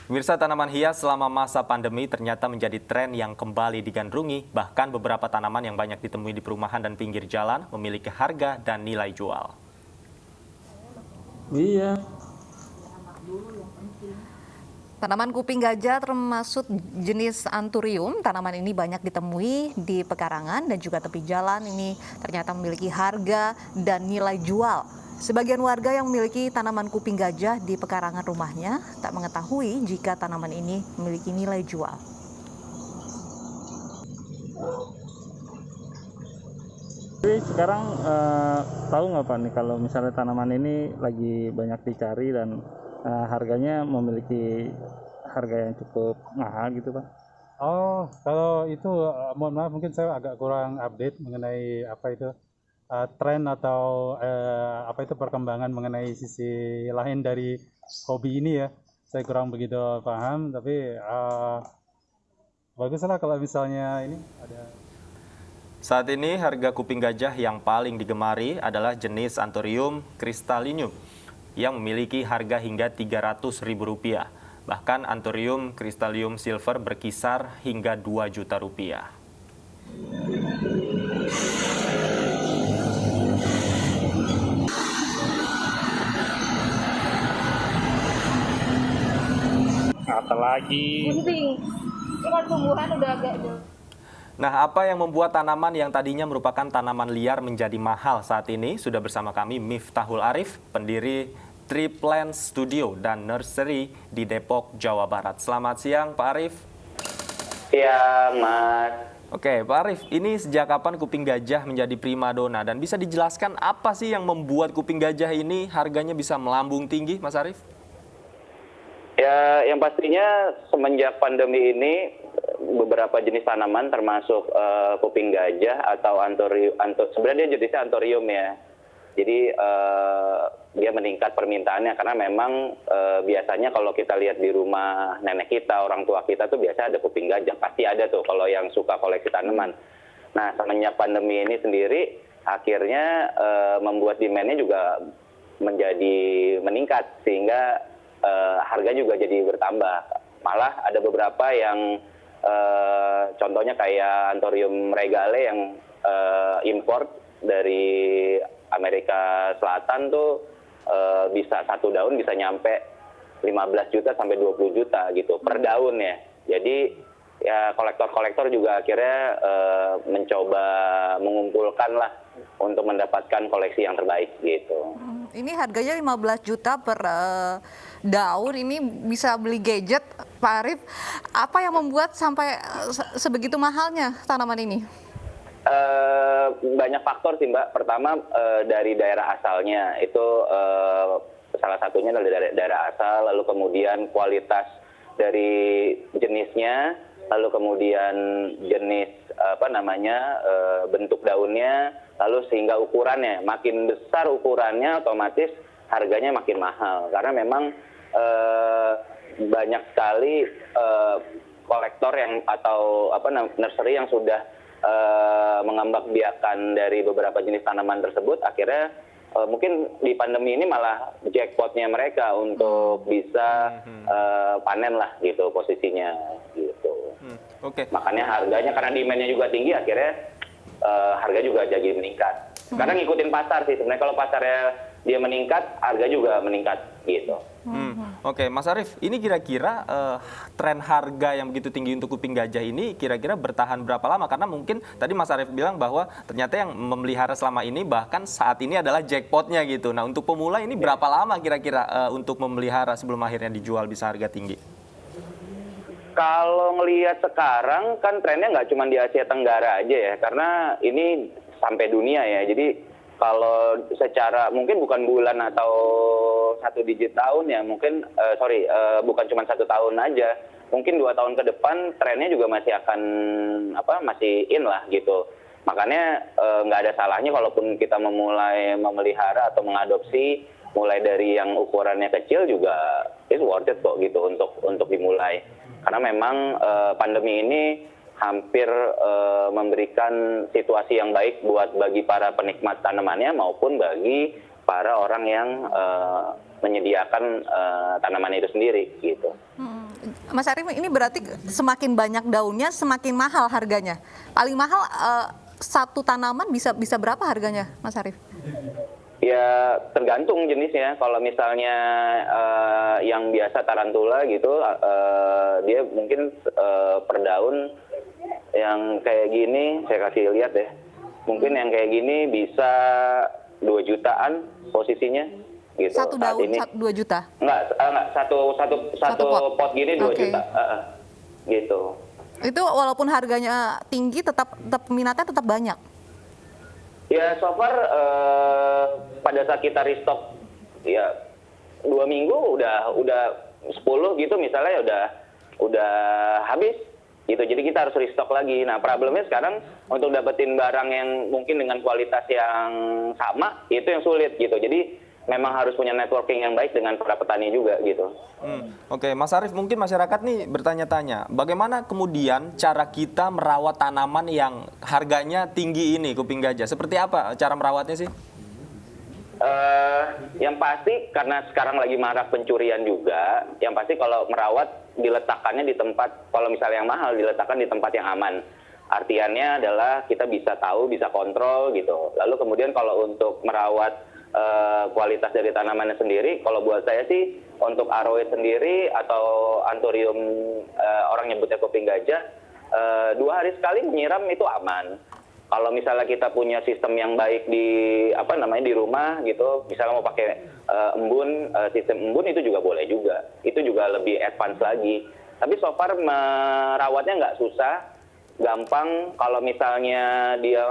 Pemirsa, tanaman hias selama masa pandemi ternyata menjadi tren yang kembali digandrungi. Bahkan beberapa tanaman yang banyak ditemui di perumahan dan pinggir jalan memiliki harga dan nilai jual. Iya. Tanaman kuping gajah termasuk jenis anthurium. Tanaman ini banyak ditemui di pekarangan dan juga tepi jalan. Ini ternyata memiliki harga dan nilai jual. Sebagian warga yang memiliki tanaman kuping gajah di pekarangan rumahnya tak mengetahui jika tanaman ini memiliki nilai jual. Tapi sekarang tahu nggak Pak nih kalau misalnya tanaman ini lagi banyak dicari dan harganya memiliki harga yang cukup mahal gitu Pak? Oh, kalau itu mohon maaf mungkin saya agak kurang update mengenai apa itu tren atau apa itu perkembangan mengenai sisi lain dari hobi ini ya. Saya kurang begitu paham, tapi baguslah kalau misalnya ini ada. Saat ini harga kuping gajah yang paling digemari adalah jenis Anthurium crystallinum yang memiliki harga hingga Rp300.000. Bahkan Anthurium crystallinum silver berkisar hingga Rp2 juta. Apalagi Gunting, cuman tumbuhan udah agak jauh. Nah, apa yang membuat tanaman yang tadinya merupakan tanaman liar menjadi mahal saat ini? Sudah bersama kami Miftahul Arif, pendiri Tree Plant Studio dan Nursery di Depok, Jawa Barat. Selamat siang, Pak Arif. Iya, Mas. Oke, Pak Arif, ini sejak kapan kuping gajah menjadi primadona? Dan bisa dijelaskan apa sih yang membuat kuping gajah ini harganya bisa melambung tinggi, Mas Arif? Ya, yang pastinya semenjak pandemi ini beberapa jenis tanaman termasuk kuping gajah atau sebenarnya dia jenisnya anthurium ya. Jadi dia meningkat permintaannya karena memang biasanya kalau kita lihat di rumah nenek kita, orang tua kita tuh biasa ada kuping gajah, pasti ada tuh kalau yang suka koleksi tanaman. Nah, semenjak pandemi ini sendiri akhirnya membuat demand-nya juga menjadi meningkat sehingga harga juga jadi bertambah. Malah ada beberapa yang contohnya kayak Anthurium regale yang import dari Amerika Selatan tuh bisa satu daun bisa nyampe 15 juta sampai 20 juta gitu per daun ya. Jadi ya kolektor-kolektor juga akhirnya mencoba mengumpulkan lah untuk mendapatkan koleksi yang terbaik gitu. Ini harganya 15 juta per daun, ini bisa beli gadget, Pak Arif. Apa yang membuat sampai sebegitu mahalnya tanaman ini? Banyak faktor sih Mbak. Pertama dari daerah asalnya, itu salah satunya dari daerah asal, lalu kemudian kualitas dari jenisnya, lalu kemudian jenis bentuk daunnya, lalu sehingga ukurannya makin besar ukurannya otomatis harganya makin mahal karena memang banyak sekali kolektor yang atau nursery yang sudah mengembangbiakan dari beberapa jenis tanaman tersebut akhirnya mungkin di pandemi ini malah jackpotnya mereka untuk bisa panen lah gitu posisinya gitu. Oke. Makanya harganya karena demand-nya juga tinggi akhirnya harga juga jadi meningkat. Karena ngikutin pasar sih sebenarnya, kalau pasarnya dia meningkat harga juga meningkat gitu. Oke, Mas Arif, ini kira-kira tren harga yang begitu tinggi untuk kuping gajah ini kira-kira bertahan berapa lama? Karena mungkin tadi Mas Arif bilang bahwa ternyata yang memelihara selama ini bahkan saat ini adalah jackpotnya gitu. Nah, untuk pemula ini berapa lama kira-kira untuk memelihara sebelum akhirnya dijual bisa harga tinggi? Kalau ngelihat sekarang kan trennya nggak cuma di Asia Tenggara aja ya, karena ini sampai dunia ya. Jadi kalau secara mungkin bukan bulan atau satu digit tahun ya, mungkin bukan cuma 1 tahun aja, mungkin 2 tahun ke depan trennya juga masih akan masih in lah gitu. Makanya nggak ada salahnya kalaupun kita memulai memelihara atau mengadopsi mulai dari yang ukurannya kecil juga it's worth it kok gitu untuk dimulai. Karena memang pandemi ini hampir memberikan situasi yang baik bagi para penikmat tanamannya maupun bagi para orang yang menyediakan tanaman itu sendiri gitu. Mas Arief, ini berarti semakin banyak daunnya semakin mahal harganya. Paling mahal satu tanaman bisa berapa harganya, Mas Arief? Ya tergantung jenisnya. Kalau misalnya yang biasa tarantula gitu, dia mungkin per daun yang kayak gini, saya kasih lihat ya. Mungkin yang kayak gini bisa 2 jutaan posisinya. Gitu, Satu daun ini. 2 juta? Enggak, satu pot gini 2 Oke. juta. Gitu. Itu walaupun harganya tinggi tetap peminatnya tetap banyak. Ya so far pada saat kita restock ya 2 minggu udah 10 gitu misalnya ya udah habis gitu. Jadi kita harus restock lagi. Nah problemnya sekarang untuk dapetin barang yang mungkin dengan kualitas yang sama itu yang sulit gitu. Jadi memang harus punya networking yang baik dengan para petani juga gitu. Oke, Mas Arief, mungkin masyarakat nih bertanya-tanya, bagaimana kemudian cara kita merawat tanaman yang harganya tinggi ini, kuping gajah? Seperti apa cara merawatnya sih? Yang pasti karena sekarang lagi marak pencurian juga, yang pasti kalau merawat diletakkannya di tempat, kalau misalnya yang mahal diletakkan di tempat yang aman. Artiannya adalah kita bisa tahu, bisa kontrol gitu. Lalu kemudian kalau untuk merawat kualitas dari tanamannya sendiri, kalau buat saya sih untuk aroe sendiri atau anthurium orang nyebutnya kuping gajah, 2 hari sekali menyiram itu aman. Kalau misalnya kita punya sistem yang baik di di rumah gitu, misalnya mau pakai embun, sistem embun itu juga boleh juga. Itu juga lebih advance lagi. Tapi so far merawatnya nggak susah, gampang. Kalau misalnya dia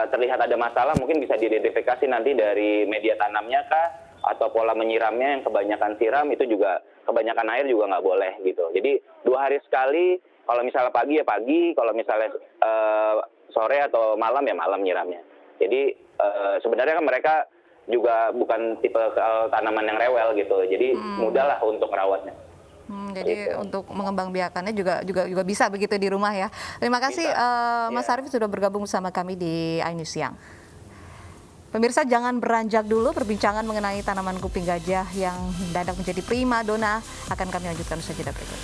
terlihat ada masalah, mungkin bisa diidentifikasi nanti dari media tanamnya kah, atau pola menyiramnya yang kebanyakan siram itu juga, kebanyakan air juga nggak boleh gitu. Jadi 2 hari sekali, kalau misalnya pagi ya pagi, kalau misalnya sore atau malam ya malam nyiramnya. Jadi sebenarnya kan mereka juga bukan tipe tanaman yang rewel gitu, jadi mudah lah untuk merawatnya. Jadi untuk mengembangbiakannya juga bisa begitu di rumah ya. Terima kasih Mas Arief sudah bergabung bersama kami di iNews Siang. Pemirsa, jangan beranjak dulu. Perbincangan mengenai tanaman kuping gajah yang mendadak menjadi prima dona akan kami lanjutkan usai jeda berikut.